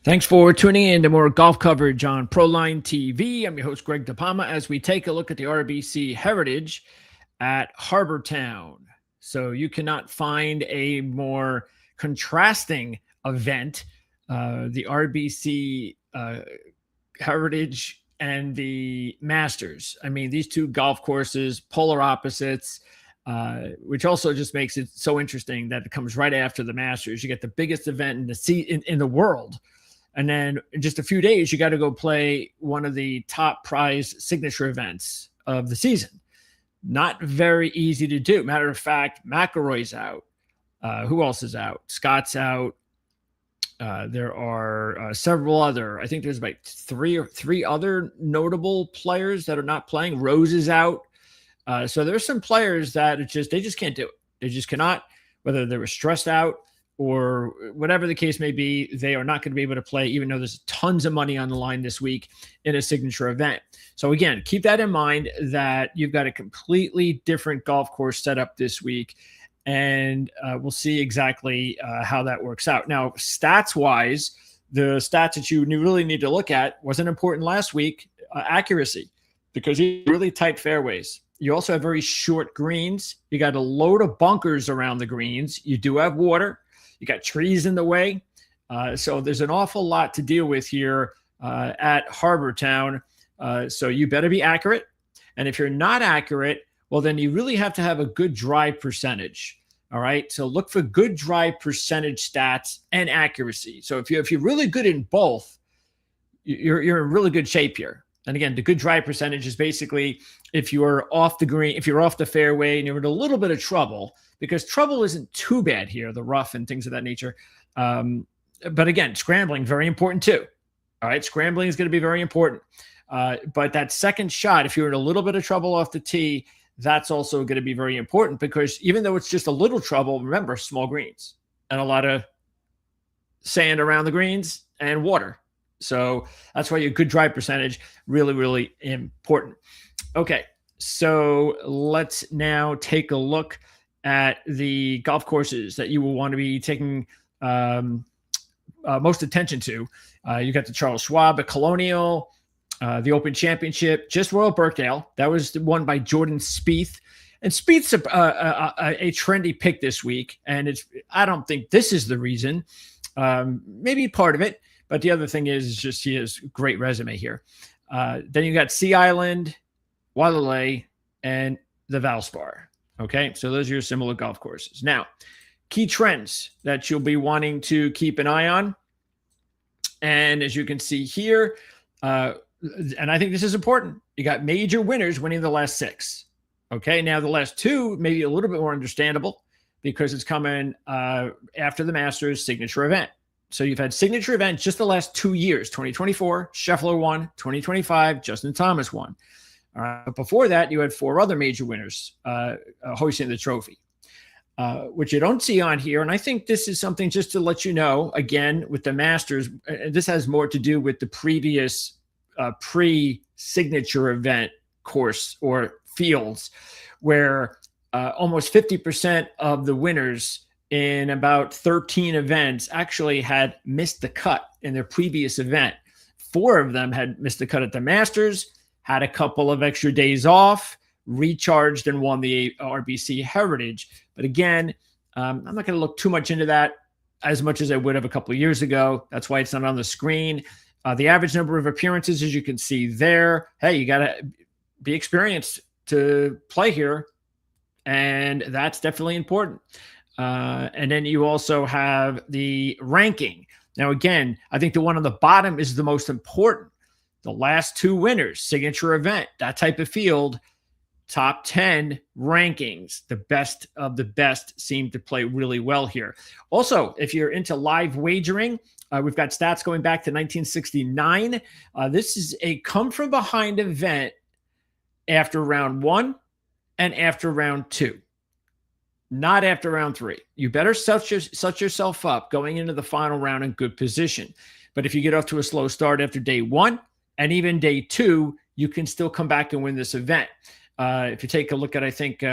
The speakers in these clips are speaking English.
Thanks for tuning in to more golf coverage on Proline TV. I'm your host, Greg DePalma, as we take a look at the RBC Heritage at Harbour Town. So you cannot find a more contrasting event. The RBC Heritage and the Masters. I mean, these two golf courses, polar opposites, which also just makes it so interesting that it comes right after the Masters. You get the biggest event in the world. And then in just a few days, you got to go play one of the top prize signature events of the season. Not very easy to do. Matter of fact, McIlroy's out. Who else is out? Scott's out. There are several other. I think there's like three other notable players that are not playing. Rose is out. So there's some players that they just can't do it. They just cannot. Whether they were stressed out or whatever the case may be, they are not going to be able to play, even though there's tons of money on the line this week in a signature event. So again, keep that in mind that you've got a completely different golf course set up this week, and we'll see exactly how that works out. Now, stats-wise, the stats that you really need to look at wasn't important last week, accuracy, because you have really tight fairways. You also have very short greens. You got a load of bunkers around the greens. You do have water. You got trees in the way. So there's an awful lot to deal with here at Harbour Town. So you better be accurate. And if you're not accurate, well, then you really have to have a good drive percentage. All right. So look for good drive percentage stats and accuracy. So if you're really good in both, you're in really good shape here. And again, the good drive percentage is basically if you're off the green, if you're off the fairway and you're in a little bit of trouble, because trouble isn't too bad here, the rough and things of that nature. But again, scrambling, very important too. All right. Scrambling is going to be very important. But that second shot, if you're in a little bit of trouble off the tee, that's also going to be very important, because even though it's just a little trouble, remember, small greens and a lot of sand around the greens and water. So that's why your good drive percentage really, really important. Okay, so let's now take a look at the golf courses that you will want to be taking most attention to. You got the Charles Schwab, the Colonial, the Open Championship, just Royal Birkdale. That was won by Jordan Spieth. And Spieth's a trendy pick this week, and I don't think this is the reason. Maybe part of it. But the other thing is just he has a great resume here. Then you got Sea Island, Wailea, and the Valspar. Okay, so those are your similar golf courses. Now, key trends that you'll be wanting to keep an eye on. And as you can see here, and I think this is important, you got major winners winning the last 6. Okay, now the last 2 may be a little bit more understandable because it's coming after the Masters signature event. So you've had signature events just the last 2 years, 2024, Scheffler won, 2025, Justin Thomas won. But before that, you had 4 other major winners hoisting the trophy, which you don't see on here. And I think this is something just to let you know, again, with the Masters, this has more to do with the previous pre-signature event course or fields, where almost 50% of the winners in about 13 events actually had missed the cut in their previous event. 4 of them had missed the cut at the Masters, had a couple of extra days off, recharged, and won the RBC Heritage. But again, I'm not going to look too much into that as much as I would have a couple of years ago. That's why it's not on the screen. The average number of appearances, as you can see there, hey, you got to be experienced to play here, and that's definitely important. And then you also have the ranking. Now, again, I think the one on the bottom is the most important. The last 2 winners, signature event, that type of field, top 10 rankings. The best of the best seem to play really well here. Also, if you're into live wagering, we've got stats going back to 1969. This is a come-from-behind event after round 1 and after round 2. Not after round 3. You better set yourself up going into the final round in good position. But if you get off to a slow start after day 1 and even day 2, you can still come back and win this event. If you take a look at, I think,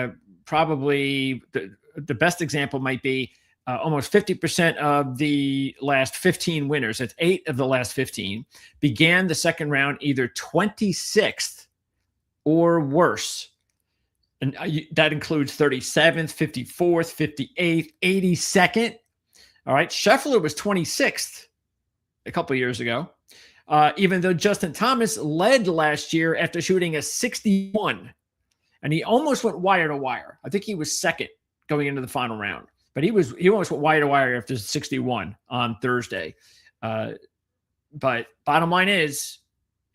probably the best example might be almost 50% of the last 15 winners, that's 8 of the last 15, began the second round either 26th or worse. And that includes 37th, 54th, 58th, 82nd. All right. Scheffler was 26th a couple of years ago, even though Justin Thomas led last year after shooting a 61. And he almost went wire to wire. I think he was second going into the final round. But he almost went wire to wire after 61 on Thursday. But bottom line is,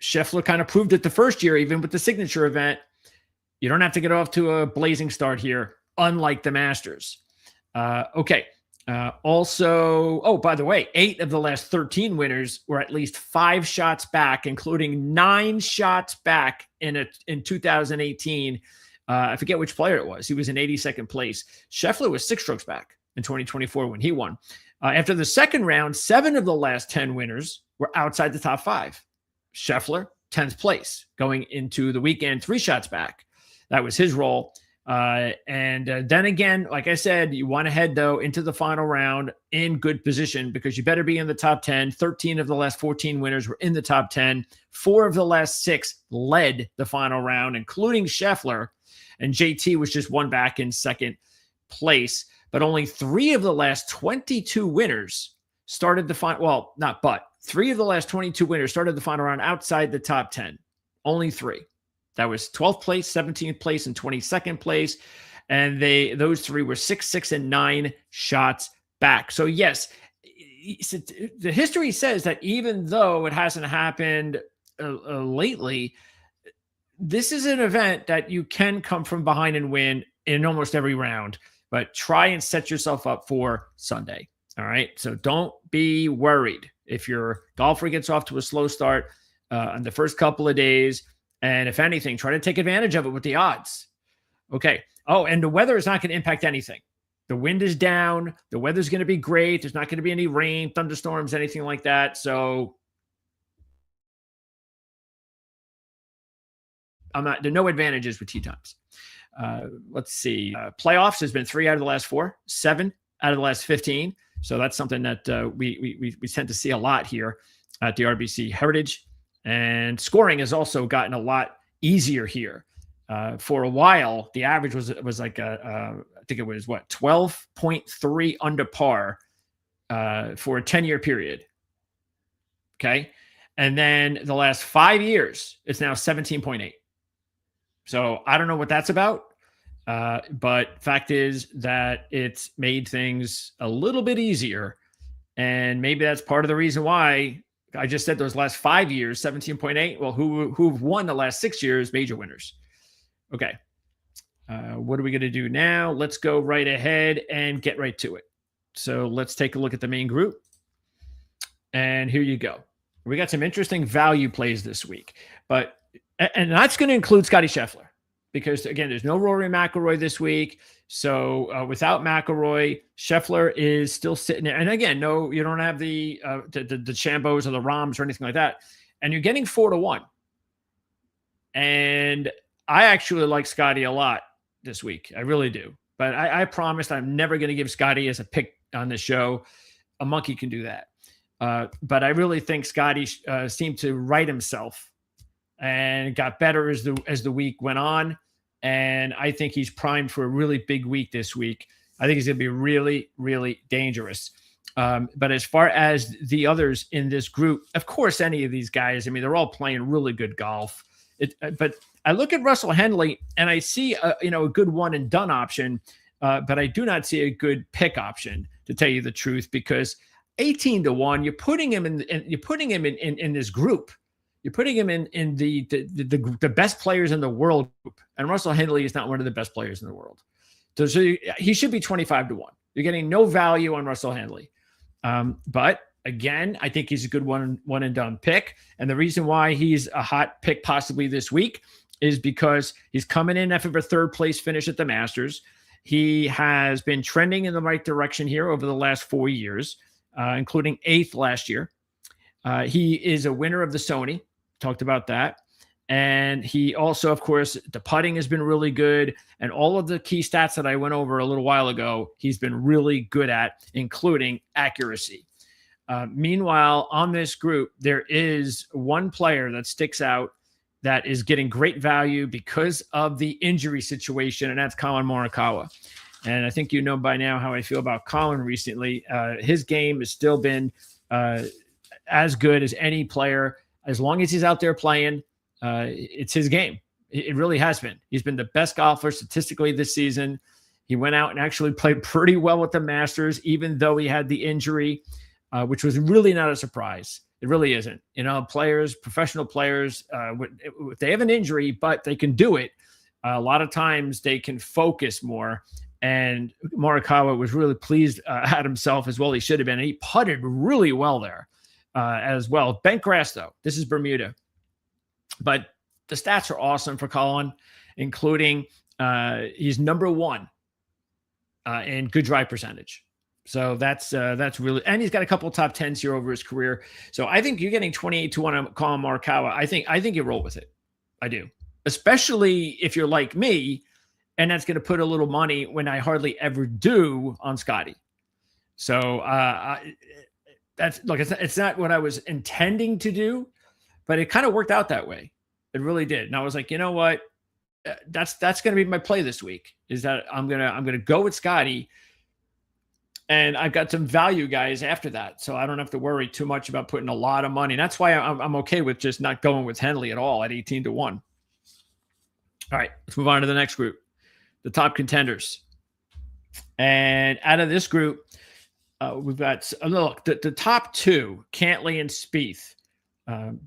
Scheffler kind of proved it the first year, even with the signature event. You don't have to get off to a blazing start here, unlike the Masters. Okay. Also, oh, by the way, 8 of the last 13 winners were at least 5 shots back, including 9 shots back in 2018. I forget which player it was. He was in 82nd place. Scheffler was 6 strokes back in 2024 when he won. After the second round, 7 of the last 10 winners were outside the top 5. Scheffler, 10th place, going into the weekend, 3 shots back. That was his role. And then again, like I said, you want to head, though, into the final round in good position because you better be in the top 10. 13 of the last 14 winners were in the top 10. 4 of the last 6 led the final round, including Scheffler. And JT was just 1 back in second place. But only 3 of the last 22 winners started the final. Well, not but. 3 of the last 22 winners started the final round outside the top 10. Only 3. That was 12th place, 17th place, and 22nd place. And those 3 were 6, 6, and 9 shots back. So, yes, the history says that even though it hasn't happened lately, this is an event that you can come from behind and win in almost every round. But try and set yourself up for Sunday. All right. So don't be worried if your golfer gets off to a slow start on the first couple of days. And if anything, try to take advantage of it with the odds. Okay. Oh, and the weather is not going to impact anything. The wind is down. The weather's going to be great. There's not going to be any rain, thunderstorms, anything like that. So there are no advantages with tee times. Let's see. Playoffs has been 3 out of the last 4, 7 out of the last 15. So that's something that we tend to see a lot here at the RBC Heritage. And scoring has also gotten a lot easier here. For a while, the average was like I think it was 12.3 under par for a 10-year period. Okay, and then the last 5 years, it's now 17.8. So I don't know what that's about, but fact is that it's made things a little bit easier, and maybe that's part of the reason why I just said those last 5 years, 17.8. Well, who've won the last 6 years, major winners. Okay, what are we going to do now? Let's go right ahead and get right to it. So let's take a look at the main group, and here you go. We got some interesting value plays this week, and that's going to include Scottie Scheffler because, again, there's no Rory McIlroy this week. So without McIlroy, Scheffler is still sitting there. And again, no, you don't have the Chambos or the Rahms or anything like that. And you're getting 4-1. And I actually like Scottie a lot this week. I really do. But I promised I'm never going to give Scottie as a pick on the show. A monkey can do that. But I really think Scottie seemed to right himself and got better as the week went on. And I think he's primed for a really big week this week. I think he's going to be really, really dangerous. But as far as the others in this group, of course, any of these guys, I mean, they're all playing really good golf. But I look at Russell Henley and I see a good one and done option, but I do not see a good pick option, to tell you the truth, because 18-1, you're putting him in this group. You're putting him in the best players in the world group, and Russell Henley is not one of the best players in the world. So he should be 25-1. You're getting no value on Russell Henley. But again, I think he's a good one and done pick. And the reason why he's a hot pick possibly this week is because he's coming in after a 3rd place finish at the Masters. He has been trending in the right direction here over the last 4 years, including 8th last year. He is a winner of the Sony. Talked about that. And he also, of course, the putting has been really good. And all of the key stats that I went over a little while ago, he's been really good at, including accuracy. Meanwhile, on this group, there is one player that sticks out that is getting great value because of the injury situation, and that's Colin Morikawa. And I think you know by now how I feel about Colin recently. His game has still been as good as any player. As long as he's out there playing, it's his game. It really has been. He's been the best golfer statistically this season. He went out and actually played pretty well with the Masters, even though he had the injury, which was really not a surprise. It really isn't. You know, players, professional players, if they have an injury, but they can do it, a lot of times they can focus more. And Morikawa was really pleased at himself as well. He should have been. And he putted really well there as well. Bent grass, though. This is Bermuda. But the stats are awesome for Colin, including he's number one in good drive percentage. So that's really, and he's got a couple of top tens here over his career. So I think you're getting 28-1 on Colin Morikawa. I think you roll with it. I do, especially if you're like me, and that's going to put a little money when I hardly ever do on Scotty. So that's look, it's not what I was intending to do, but it kind of worked out that way. It really did. And I was like, you know what? That's going to be my play this week. Is that I'm gonna go with Scotty, and I've got some value guys after that, so I don't have to worry too much about putting a lot of money. And that's why I'm okay with just not going with Henley at all at 18-1. All right, let's move on to the next group, the top contenders. And out of this group, we've got look the top two, Cantlay and Spieth.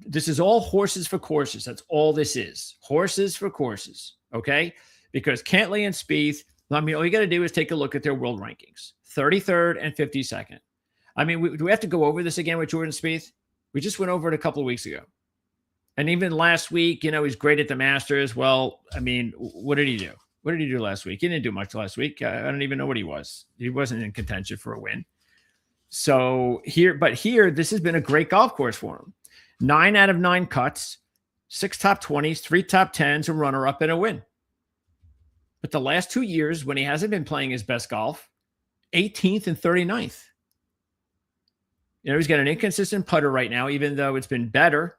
This is all horses for courses. That's all this is. Horses for courses. Okay. Because Cantlay and Spieth, I mean, all you got to do is take a look at their world rankings, 33rd and 52nd. I mean, do we have to go over this again with Jordan Spieth? We just went over it a couple of weeks ago. And even last week, you know, he's great at the Masters. Well, I mean, what did he do? What did he do last week? He didn't do much last week. I don't even know what he was. He wasn't in contention for a win. So here, this has been a great golf course for him. 9 out of 9 cuts, 6 top 20s, 3 top 10s, a runner-up, and a win. But the last 2 years, when he hasn't been playing his best golf, 18th and 39th. You know, he's got an inconsistent putter right now, even though it's been better.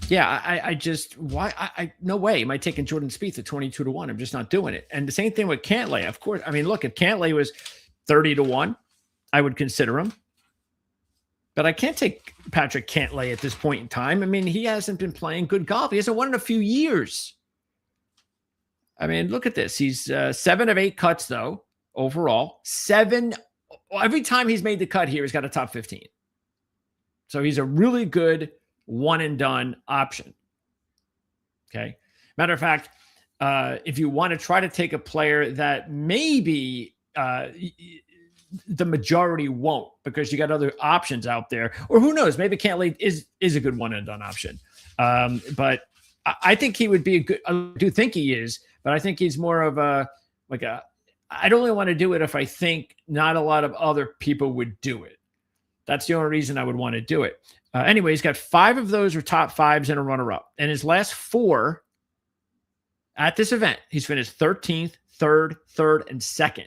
Yeah, I just, why? No way am I taking Jordan Spieth at 22-1. I'm just not doing it. And the same thing with Cantlay, of course. I mean, look, if Cantlay was 30-1, I would consider him. But I can't take Patrick Cantlay at this point in time. I mean, he hasn't been playing good golf. He hasn't won in a few years. I mean, look at this. He's 7 of 8 cuts, though, overall. 7. Every time he's made the cut here, he's got a top 15. So he's a really good one-and-done option. Okay. Matter of fact, if you want to try to take a player that maybe the majority won't, because you got other options out there, or who knows, maybe Cantlay is a good one-and-done option. But I think he would be a good, I do think he is, but I think he's more of I'd only want to do it if I think not a lot of other people would do it. That's the only reason I would want to do it. Anyway, he's got 5 of those are top 5s and a runner-up. And his last 4 at this event, he's finished 13th, 3rd, and 2nd.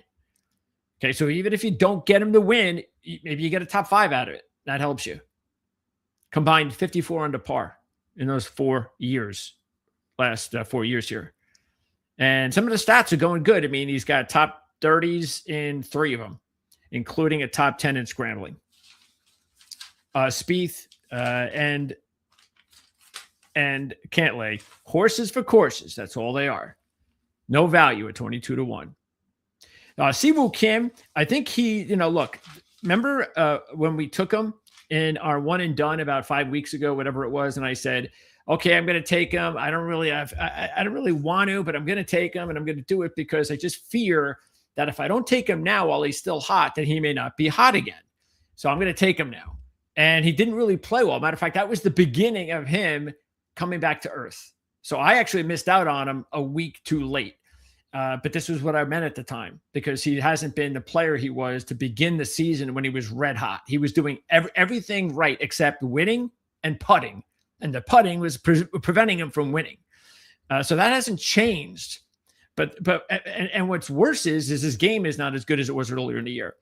Okay, so even if you don't get him to win, maybe you get a top 5 out of it. That helps you. Combined 54 under par in those 4 years, last 4 years here. And some of the stats are going good. I mean, he's got top 30s in 3 of them, including a top 10 in scrambling. Spieth and Cantlay, horses for courses. That's all they are. No value at 22-1. Siwoo Kim, I think he, look, remember when we took him in our one and done about 5 weeks ago, whatever it was, and I said, okay, I'm going to take him. I don't really want to, but I'm going to take him, and I'm going to do it because I just fear that if I don't take him now while he's still hot, then he may not be hot again. So I'm going to take him now. And he didn't really play well. Matter of fact, that was the beginning of him coming back to earth. So I actually missed out on him a week too late. But this was what I meant at the time, because he hasn't been the player he was to begin the season when he was red hot. He was doing everything right except winning and putting. and the putting was preventing him from winning. So that hasn't changed. But what's worse is his game is not as good as it was earlier in the year.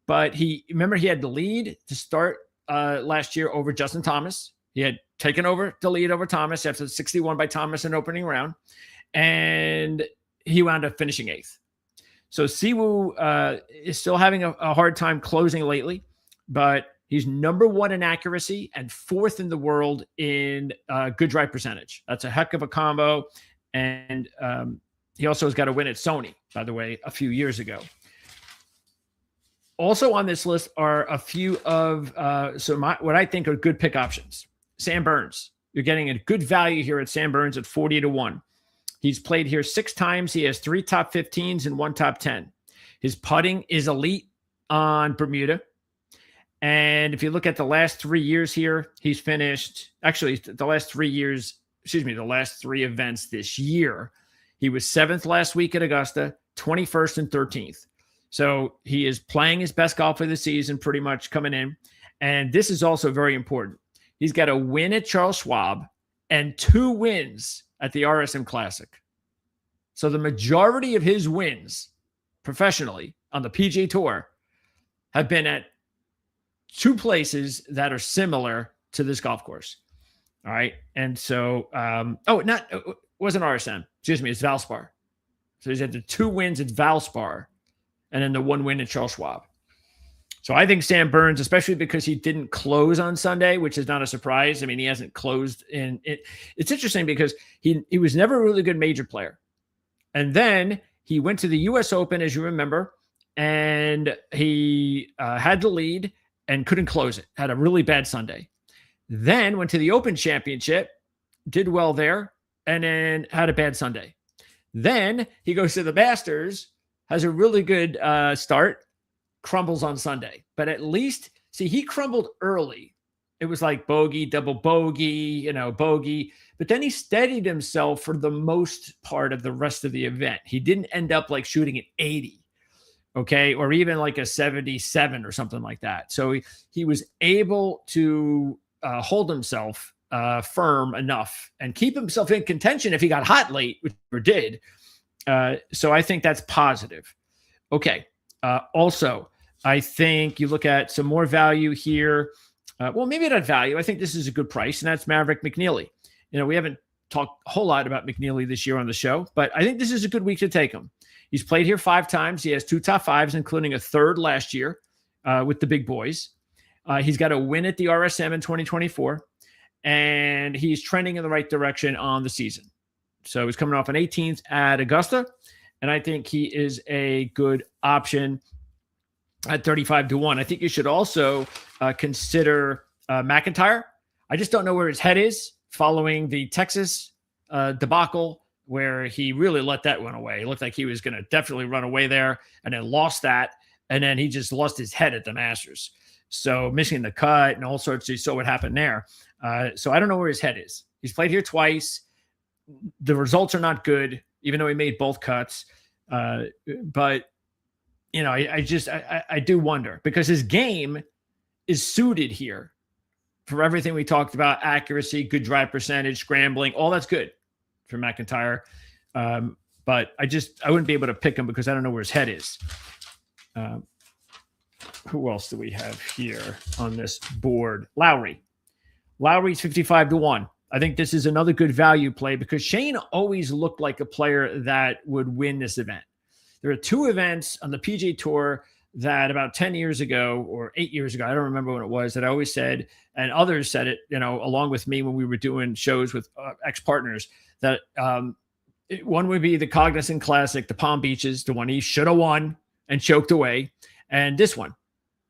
But he had the lead to start last year over Justin Thomas. He had taken over the lead over Thomas after 61 by Thomas in opening round, and he wound up finishing 8th. So Siwoo is still having a hard time closing lately, but he's number 1 in accuracy and 4th in the world in good drive percentage. That's a heck of a combo. And he also has got a win at Sony, by the way, a few years ago. Also on this list are a few of what I think are good pick options. Sam Burns. You're getting a good value here at Sam Burns at 40-1. He's played here 6 times. He has 3 top 15s and 1 top 10. His putting is elite on Bermuda. And if you look at the last 3 years here, he's finished, actually the last 3 events this year. He was 7th last week at Augusta, 21st and 13th. So he is playing his best golf of the season pretty much coming in. And this is also very important. He's got a win at Charles Schwab and 2 wins at the RSM Classic. So the majority of his wins professionally on the PGA Tour have been at 2 places that are similar to this golf course. All right. And so, it wasn't RSM. Excuse me. It's Valspar. So he's had the 2 wins at Valspar and then the 1 win at Charles Schwab. So I think Sam Burns, especially because he didn't close on Sunday, which is not a surprise. I mean, he hasn't closed in it. It's interesting because he was never a really good major player. And then he went to the U.S. Open, as you remember, and he had the lead and couldn't close it. Had a really bad Sunday. Then went to the Open Championship, did well there, and then had a bad Sunday. Then he goes to the Masters, has a really good start, crumbles on Sunday. But at least, he crumbled early. It was like bogey, double bogey, bogey. But then he steadied himself for the most part of the rest of the event. He didn't end up like shooting at 80, okay, or even like a 77 or something like that. So he was able to hold himself firm enough and keep himself in contention if he got hot late, which he did. So I think that's positive. Okay. Also, I think you look at some more value here. Maybe not value. I think this is a good price, and that's Maverick McNeely. We haven't talked a whole lot about McNeely this year on the show, but I think this is a good week to take him. He's played here 5 times. He has 2 top 5s, including a 3rd last year with the big boys. He's got a win at the RSM in 2024, and he's trending in the right direction on the season. So he's coming off an 18th at Augusta, and I think he is a good option at 35-1. I think you should also consider McIntyre. I just don't know where his head is following the Texas debacle, where he really let that one away. It looked like he was going to definitely run away there and then lost that. And then he just lost his head at the Masters. So missing the cut and all sorts. You saw what happened there. So I don't know where his head is. He's played here twice. The results are not good, even though he made both cuts. But I do wonder, because his game is suited here for everything we talked about: accuracy, good drive percentage, scrambling, all that's good for McIntyre. But I wouldn't be able to pick him because I don't know where his head is. Who else do we have here on this board? Lowry's 55-1. I think this is another good value play because Shane always looked like a player that would win this event. There are 2 events on the PGA Tour that about 10 years ago or 8 years ago, I don't remember when it was, that I always said, and others said it, along with me when we were doing shows with ex-partners, that one would be the Cognizant Classic, the Palm Beaches, the one he should have won and choked away, and this one,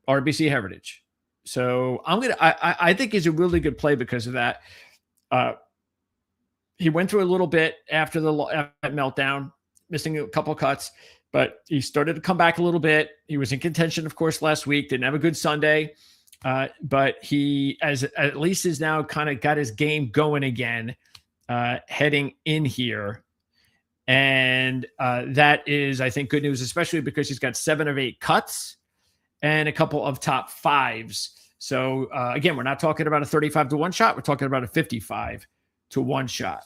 RBC Heritage. So I think he's a really good play because of that. He went through a little bit after the meltdown, missing a couple cuts, but he started to come back a little bit. He was in contention, of course, last week. Didn't have a good Sunday, but he at least is now kind of got his game going again, heading in here. And that is, I think, good news, especially because he's got 7 of 8 cuts and a couple of top 5s. So again, we're not talking about a 35 to 1 shot. We're talking about a 55 to 1 shot.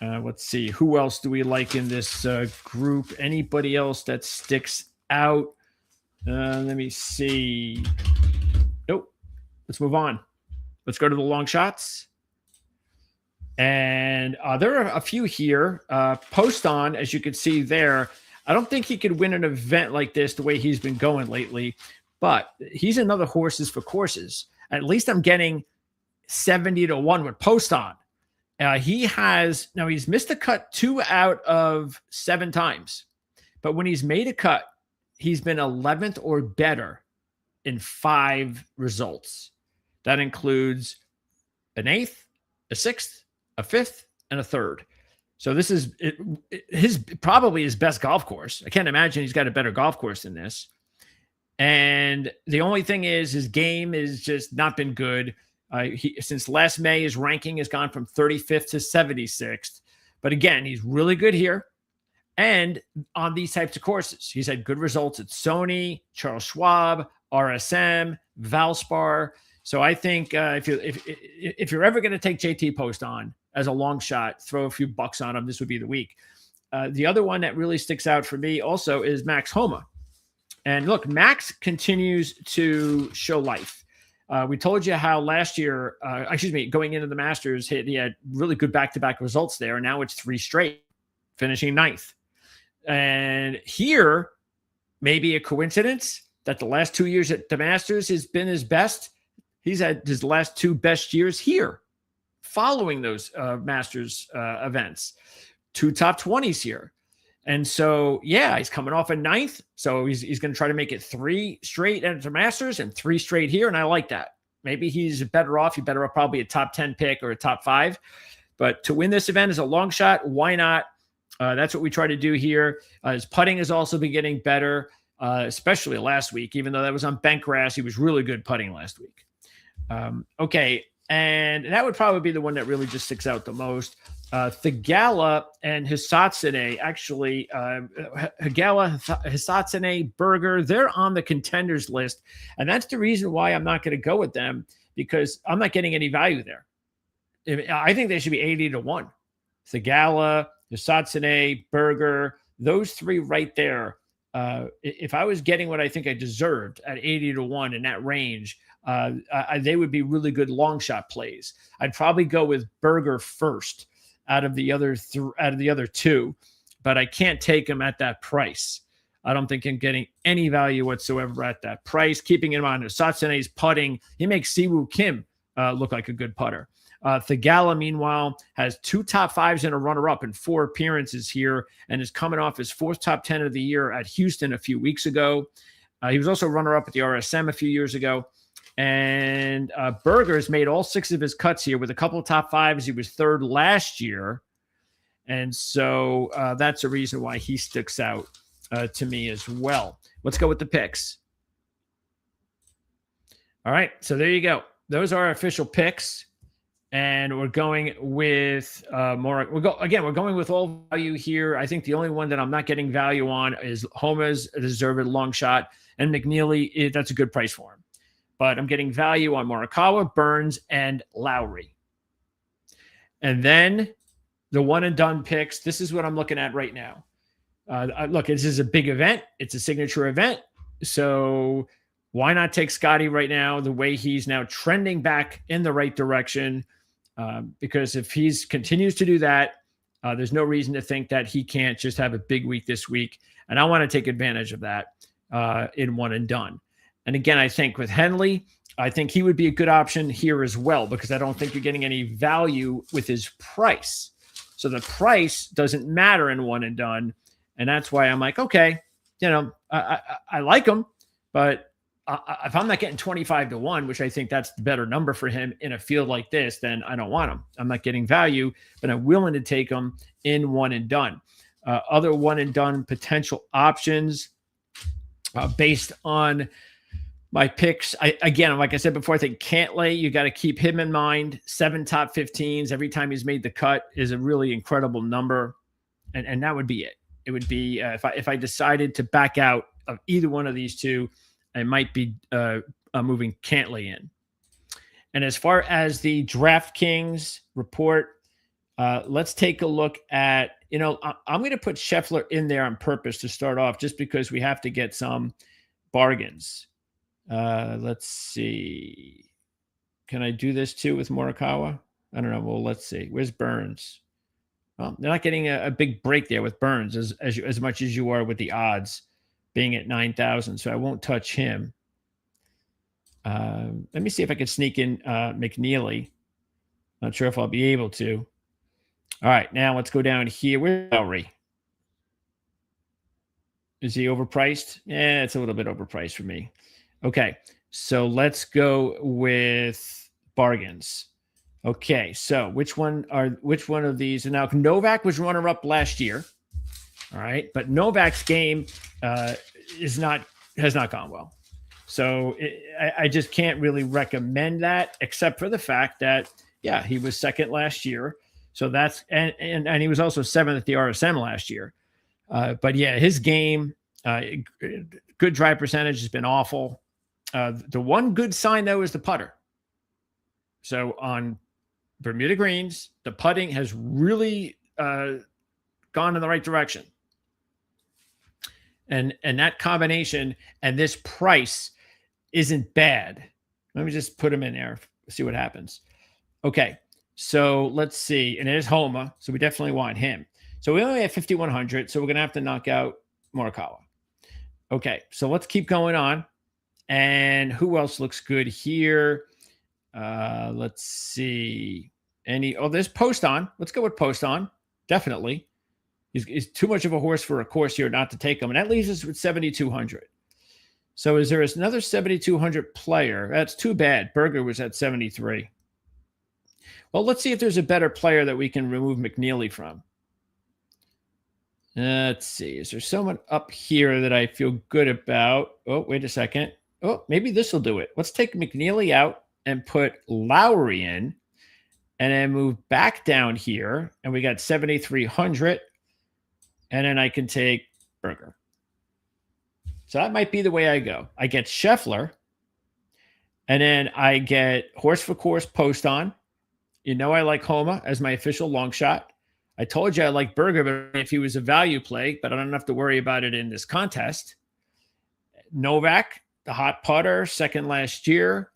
Let's see. Who else do we like in this group? Anybody else that sticks out? Let me see. Nope. Let's move on. Let's go to the long shots. And there are a few here. Post on, as you can see there. I don't think he could win an event like this the way he's been going lately, but he's another horses for courses. At least I'm getting 70 to 1 with Post on. He's missed a cut 2 out of 7 times, but when he's made a cut, he's been 11th or better in 5 results. That includes an 8th, a 6th, a 5th, and a 3rd. So this is probably his best golf course. I can't imagine he's got a better golf course than this. And the only thing is his game is just not been good. Since last May, his ranking has gone from 35th to 76th. But again, he's really good here. And on these types of courses, he's had good results at Sony, Charles Schwab, RSM, Valspar. So I think if you're ever going to take JT Post on as a long shot, throw a few bucks on him, this would be the week. The other one that really sticks out for me also is Max Homa. And look, Max continues to show life. We told you how last year, going into the Masters, he had really good back-to-back results there. And now it's 3 straight, finishing 9th. And here, maybe a coincidence that the last 2 years at the Masters has been his best. He's had his last 2 best years here following those Masters events. 2 top 20s here. And so, yeah, he's coming off a 9th. So he's going to try to make it 3 straight at the Masters and 3 straight here. And I like that. Maybe he's better off. You're better off probably a top 10 pick or a top 5. But to win this event is a long shot. Why not? That's what we try to do here. His putting has also been getting better, especially last week. Even though that was on bent grass, he was really good putting last week. Okay. And that would probably be the one that really just sticks out the most. Thigala and Hisatsune, actually, Thigala, Hisatsune, Berger, they're on the contenders list. And that's the reason why I'm not going to go with them, because I'm not getting any value there. I think they should be 80 to 1. Thigala, Hisatsune, Berger, those 3 right there. If I was getting what I think I deserved at 80 to 1 in that range, they would be really good long shot plays. I'd probably go with Berger first out of the other 2, but I can't take him at that price. I don't think I'm getting any value whatsoever at that price. Keeping in mind, Satsune's putting, he makes Siwoo Kim look like a good putter. Thigala, meanwhile, has 2 top 5s and a runner-up in 4 appearances here, and is coming off his 4th top 10 of the year at Houston a few weeks ago. He was also runner-up at the RSM a few years ago. And Berger's made all 6 of his cuts here with a couple of top 5s. He was 3rd last year. And so that's a reason why he sticks out to me as well. Let's go with the picks. All right. So there you go. Those are our official picks. And we're going with more. We're going with all value here. I think the only one that I'm not getting value on is Homa's deserved long shot. And McNeely, that's a good price for him. But I'm getting value on Morikawa, Burns, and Lowry. And then the one and done picks. This is what I'm looking at right now. Look, this is a big event. It's a signature event. So why not take Scotty right now, the way he's now trending back in the right direction? Because if he continues to do that, there's no reason to think that he can't just have a big week this week. And I want to take advantage of that in one and done. And again, I think with Henley, I think he would be a good option here as well, because I don't think you're getting any value with his price. So the price doesn't matter in one and done. And that's why I'm like, okay, I like him, but if I'm not getting 25 to 1, which I think that's the better number for him in a field like this, then I don't want him. I'm not getting value, but I'm willing to take him in one and done. Other one and done potential options based on my picks. Again, like I said before, I think Cantlay, you got to keep him in mind. 7 top 15s every time he's made the cut is a really incredible number. And that would be it. It would be if I decided to back out of either one of these 2, I might be moving Cantley in. And as far as the DraftKings report, let's take a look at, I'm going to put Scheffler in there on purpose to start off, just because we have to get some bargains. Let's see. Can I do this too with Morikawa? I don't know. Well, let's see. Where's Burns? Well, they're not getting a big break there with Burns as much as you are with the odds being at 9,000. So I won't touch him. Let me see if I can sneak in McNeely. Not sure if I'll be able to. All right, now let's go down here. Where's Lowry? Is he overpriced? Yeah, it's a little bit overpriced for me. Okay, so let's go with bargains. Okay, so which one of these? And now Novak was runner-up last year. All right, but Novak's game has not gone well. So I just can't really recommend that, except for the fact that, yeah, he was second last year. So that's, and he was also seventh at the RSM last year. But yeah, his game, good drive percentage has been awful. The one good sign, though, is the putter. So on Bermuda greens, the putting has really gone in the right direction. And that combination and this price isn't bad. Let me just put him in there, see what happens. Okay, so let's see. And it is Homa, so we definitely want him. So we only have 5,100, so we're going to have to knock out Morikawa. Okay, so let's keep going on. And who else looks good here? Let's see. There's Post on. Let's go with Post on. Definitely. He's too much of a horse for a course here not to take him. And that leaves us with 7,200. So is there another 7,200 player? That's too bad. Berger was at 73. Well, let's see if there's a better player that we can remove McNeely from. Let's see. Is there someone up here that I feel good about? Oh, wait a second. Oh, maybe this will do it. Let's take McNeely out and put Lowry in, and then move back down here. And we got 7,300. And then I can take Berger. So that might be the way I go. I get Scheffler, and then I get horse for course Post on. I like Homa as my official long shot. I told you I like Berger, but if he was a value play, but I don't have to worry about it in this contest. Novak, the hot putter, second last year.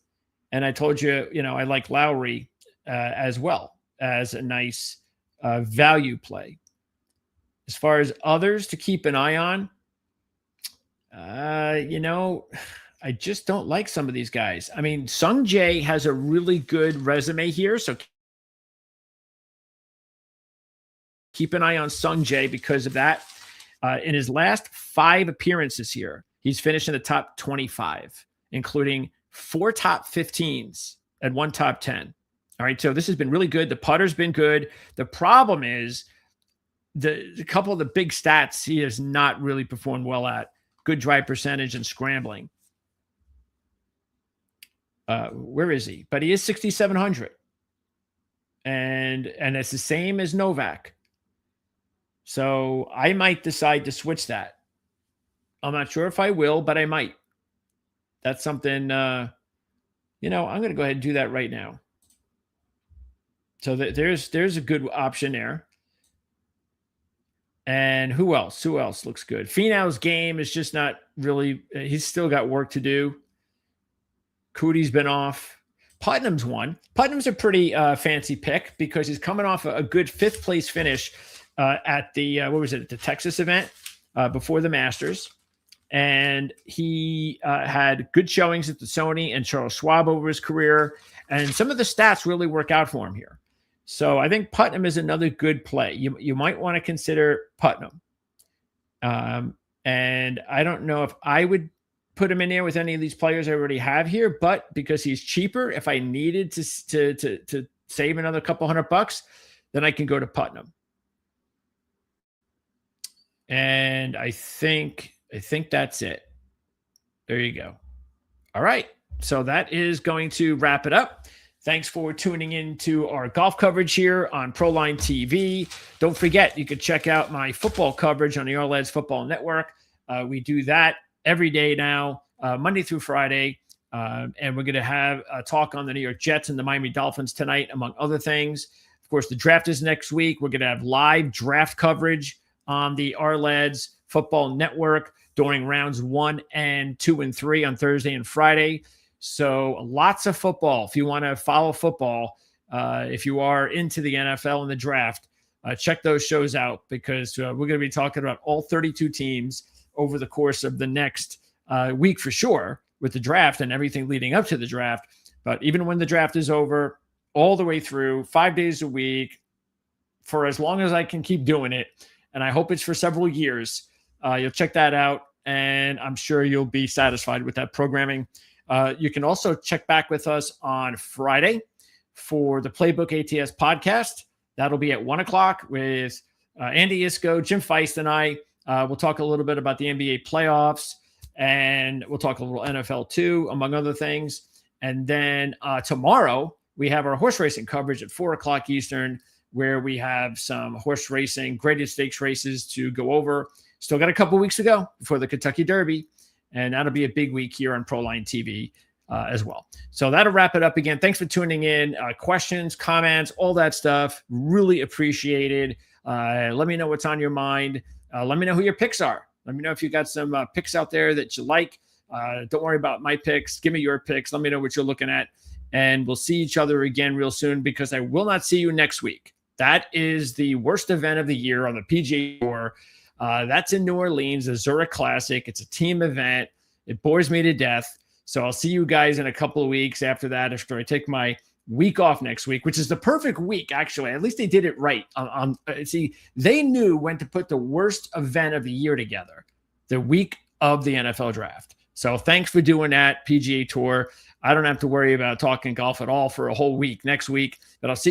And I told you, I like Lowry as well as a nice value play. As far as others to keep an eye on, I just don't like some of these guys. I mean, Sung Jae has a really good resume here, so keep an eye on Sung Jae because of that. In his last 5 appearances here, he's finished in the top 25, including 4 top 15s and 1 top 10. All right, so this has been really good. The putter's been good. The problem is a couple of the big stats he has not really performed well at. Good drive percentage and scrambling. Where is he? But he is 6,700. And it's the same as Novak. So I might decide to switch that. I'm not sure if I will, but I might. That's something, I'm going to go ahead and do that right now. So there's a good option there. And who else? Who else looks good? Finau's game is just not really, he's still got work to do. Cootie's been off. Putnam's won. Putnam's a pretty fancy pick because he's coming off a good 5th place finish at the, the Texas event before the Masters. And he had good showings at the Sony and Charles Schwab over his career. And some of the stats really work out for him here. So I think Putnam is another good play. You might want to consider Putnam. And I don't know if I would put him in there with any of these players I already have here, but because he's cheaper, if I needed to save another couple $100, then I can go to Putnam. And I think that's it. There you go. All right. So that is going to wrap it up. Thanks for tuning in to our golf coverage here on Proline TV. Don't forget, you can check out my football coverage on the All Lads Football Network. We do that every day now, Monday through Friday, And we're going to have a talk on the New York Jets and the Miami Dolphins tonight, among other things. Of course, the draft is next week. We're going to have live draft coverage on the RLEDs Football Network during rounds 1 and 2 and 3 on Thursday and Friday. So lots of football. If you want to follow football, if you are into the NFL and the draft, check those shows out, because we're going to be talking about all 32 teams over the course of the next week for sure, with the draft and everything leading up to the draft. But even when the draft is over, all the way through, 5 days a week, for as long as I can keep doing it, and I hope it's for several years, you'll check that out, and I'm sure you'll be satisfied with that programming. You can also check back with us on Friday for the Playbook ATS podcast. That'll be at 1 o'clock with Andy Isco, Jim Feist, and I. We'll talk a little bit about the NBA playoffs, and we'll talk a little NFL too, among other things. And then tomorrow, we have our horse racing coverage at 4 o'clock Eastern, where we have some horse racing, graded stakes races to go over. Still got a couple weeks to go before the Kentucky Derby, and that'll be a big week here on Proline TV as well. So that'll wrap it up. Again, thanks for tuning in. Questions, comments, all that stuff, really appreciated. Let me know what's on your mind. Let me know who your picks are. Let me know if you got some picks out there that you like. Don't worry about my picks. Give me your picks. Let me know what you're looking at. And we'll see each other again real soon, because I will not see you next week. That is the worst event of the year on the PGA Tour. That's in New Orleans, the Zurich Classic. It's a team event. It bores me to death. So I'll see you guys in a couple of weeks after that, after I take my week off next week, which is the perfect week, actually. At least they did it right. See, they knew when to put the worst event of the year together, the week of the NFL draft. So thanks for doing that, PGA Tour. I don't have to worry about talking golf at all for a whole week next week, but I'll see